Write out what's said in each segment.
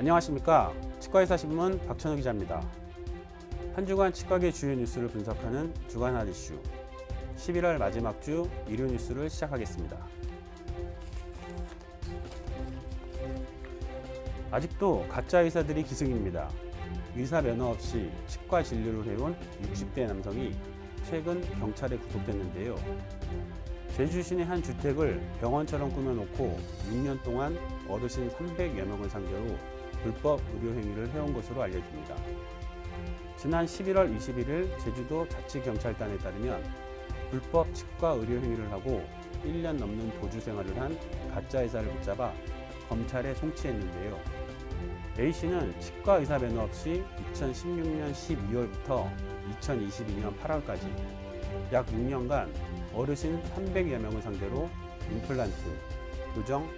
안녕하십니까. 치과의사신문 박천우 기자입니다. 한 주간 치과계 주요 뉴스를 분석하는 주간 핫 이슈 11월 마지막 주 일요 뉴스를 시작하겠습니다. 아직도 가짜 의사들이 기승입니다. 의사 면허 없이 치과 진료를 해온 60대 남성이 최근 경찰에 구속됐는데요. 제주 시내 한 주택을 병원처럼 꾸며놓고 6년 동안 어르신 300여 명을 상대로 불법 의료 행위를 해온 것으로 알려집니다. 지난 11월 21일 제주도 자치경찰단에 따르면 불법 치과 의료 행위를 하고 1년 넘는 도주 생활을 한 가짜 의사를 붙잡아 검찰에 송치했는데요. A씨는 치과 의사 면허 없이 2016년 12월부터 2022년 8월까지 약 6년간 어르신 300여 명을 상대로 임플란트, 교정,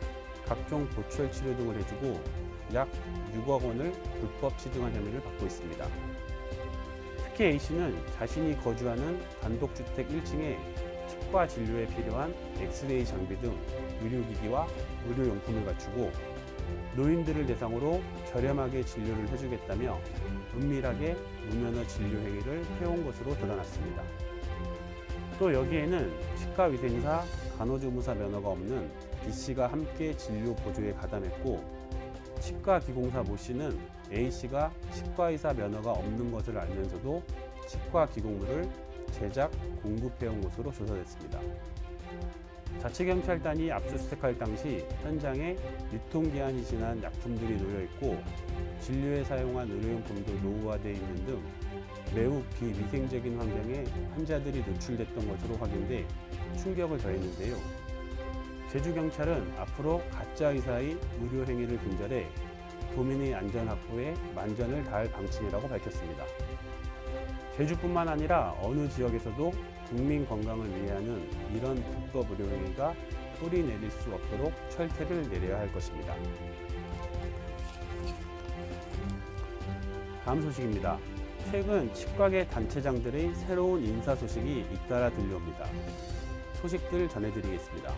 각종 보철 치료 등을 해주고 약 6억 원을 불법 취득한 혐의를 받고 있습니다. 특히 A씨는 자신이 거주하는 단독주택 1층에 치과 진료에 필요한 엑스레이 장비 등 의료기기와 의료용품을 갖추고 노인들을 대상으로 저렴하게 진료를 해주겠다며 은밀하게 무면허 진료 행위를 해온 것으로 드러났습니다. 또 여기에는 치과위생사, 간호조무사 면허가 없는 B씨가 함께 진료 보조에 가담했고 치과기공사 모씨는 A씨가 치과의사 면허가 없는 것을 알면서도 치과기공물을 제작, 공급해온 것으로 조사됐습니다. 자치경찰단이 압수수색할 당시 현장에 유통기한이 지난 약품들이 놓여있고 진료에 사용한 의료용품도 노후화되어 있는 등 매우 비위생적인 환경에 환자들이 노출됐던 것으로 확인돼 충격을 더했는데요. 제주경찰은 앞으로 가짜 의사의 의료 행위를 근절해 도민의 안전 확보에 만전을 다할 방침이라고 밝혔습니다. 제주뿐만 아니라 어느 지역에서도 국민 건강을 위해하는 이런 불법 의료 행위가 뿌리 내릴 수 없도록 철퇴를 내려야 할 것입니다. 다음 소식입니다. 최근 치과계 단체장들의 새로운 인사 소식이 잇따라 들려옵니다. 소식들 전해드리겠습니다.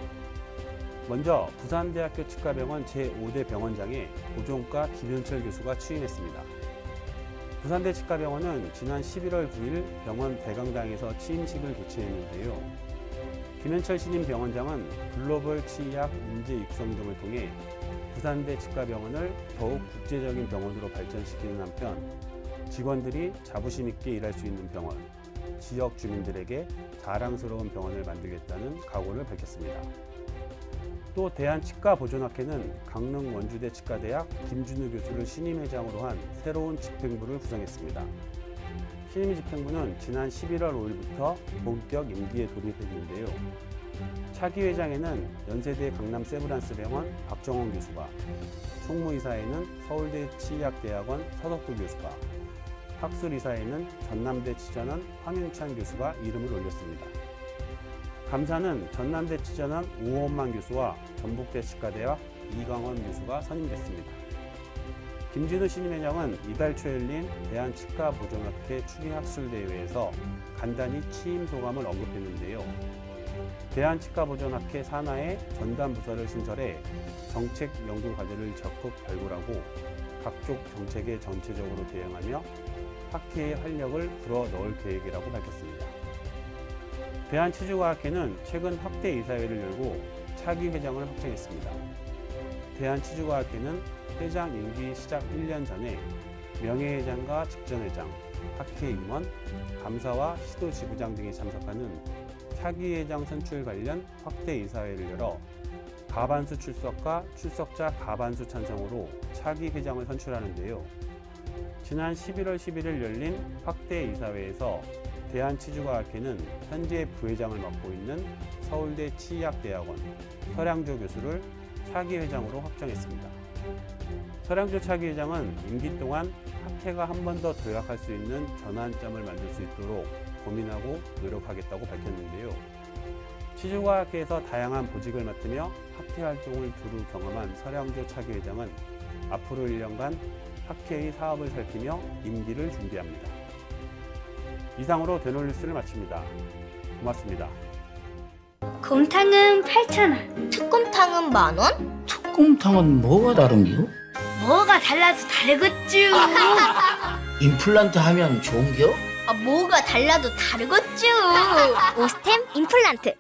먼저 부산대학교 치과병원 제5대 병원장에 고종과 김현철 교수가 취임했습니다. 부산대 치과병원은 지난 11월 9일 병원 대강당에서 취임식을 개최했는데요. 김현철 신임 병원장은 글로벌 치의학 인재 육성 등을 통해 부산대 치과병원을 더욱 국제적인 병원으로 발전시키는 한편 직원들이 자부심 있게 일할 수 있는 병원, 지역 주민들에게 자랑스러운 병원을 만들겠다는 각오를 밝혔습니다. 또 대한치과보존학회는 강릉 원주대 치과대학 김준우 교수를 신임회장으로 한 새로운 집행부를 구성했습니다. 신임 집행부는 지난 11월 5일부터 본격 임기에 돌입했는데요. 차기 회장에는 연세대 강남 세브란스병원 박정원 교수가, 총무이사에는 서울대 치의학대학원 서덕구 교수가, 학술이사에는 전남대 치전원 황윤찬 교수가 이름을 올렸습니다. 감사는 전남대 치전원 오원만 교수와 전북대 치과대학 이광원 교수가 선임됐습니다. 김진우 신임회장은 이달 초 열린 대한치과보존학회 추기학술대회에서 간단히 취임 소감을 언급했는데요. 대한치과보존학회 산하의 전담부서를 신설해 정책 연구 과제를 적극 발굴하고 각종 정책에 전체적으로 대응하며 학회의 활력을 불어넣을 계획이라고 밝혔습니다. 대한치주과학회는 최근 확대 이사회를 열고 차기 회장을 확정했습니다. 대한치주과학회는 회장 임기 시작 1년 전에 명예회장과 직전회장, 학회 임원, 감사와 시도지부장 등이 참석하는 차기 회장 선출 관련 확대 이사회를 열어 과반수 출석과 출석자 과반수 찬성으로 차기 회장을 선출하는데요. 지난 11월 11일 열린 확대 이사회에서 대한치주과학회는 현재 부회장을 맡고 있는 서울대 치의학대학원 서량조 교수를 차기 회장으로 확정했습니다. 서량조 차기 회장은 임기 동안 학회가 한 번 더 도약할 수 있는 전환점을 만들 수 있도록 고민하고 노력하겠다고 밝혔는데요. 치주과학회에서 다양한 보직을 맡으며 학회 활동을 두루 경험한 서량조 차기 회장은 앞으로 1년간 학회의 사업을 살피며 임기를 준비합니다. 이상으로 대놀뉴스를 마칩니다. 고맙습니다. 곰탕은 8,000원, 특곰탕은 10,000원? 특곰탕은 뭐가 다른겨? 뭐가 달라서 다르겠쥬. 임플란트 하면 좋은겨? 뭐가 달라도 다르겠쥬. 오스템 임플란트